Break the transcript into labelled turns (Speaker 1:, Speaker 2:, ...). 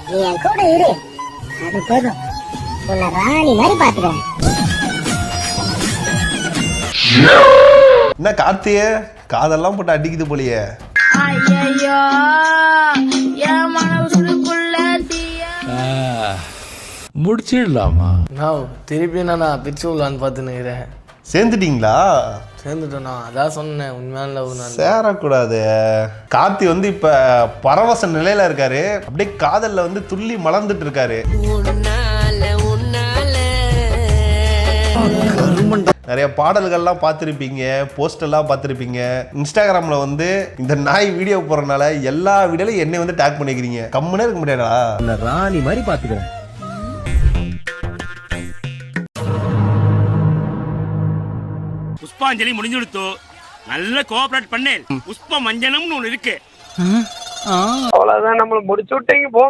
Speaker 1: நீ என் கூட இரு, அது போதும். உன்னை ராணி மாதிரி பாத்துக்கிறேன்.
Speaker 2: என்ன கார்த்திய காதெல்லாம் போட்டு அடிக்குது போலியே.
Speaker 3: ஐயோ என் மனசுக்குள்ள
Speaker 4: முடிச்சிடலாமா?
Speaker 5: நான் திருப்பி நான் பிரிச்சு விடலான்னு பார்த்துன்னுக்கிறேன்.
Speaker 2: சேர்ந்துட்டீங்களா?
Speaker 5: சேர்ந்துட்டேண்ணா, அதான் சொன்னேன். உண்மையான லவ் நான்
Speaker 2: சேரக்கூடாது. கார்த்தி வந்து இப்ப பரவச நிலையில இருக்காரு. அப்படியே காதல்ல வந்து துள்ளி மலர்ந்துட்டு இருக்காரு. நிறைய பாடல்கள்லாம் பார்த்துருப்பீங்க, போஸ்டெல்லாம் பார்த்துருப்பீங்க. இன்ஸ்டாகிராம்ல வந்து இந்த நாய் வீடியோ போறதுனால எல்லா வீடியோலையும் என்னை வந்து டேக் பண்ணிக்கிறீங்க. கம்முனே இருக்க முடியாதா?
Speaker 6: ராணி மாதிரி பாத்துக்கிறேன்.
Speaker 7: புஷ்பாஞ்சலி முடிஞ்சுடுத்து நல்ல கோஆபரேட் பண்ணேன். புஷ்ப மஞ்சனம்னு ஒண்ணு இருக்கு.
Speaker 8: அவ்வளவுதான், நம்மள முடிச்சு விட்டீங்க போ.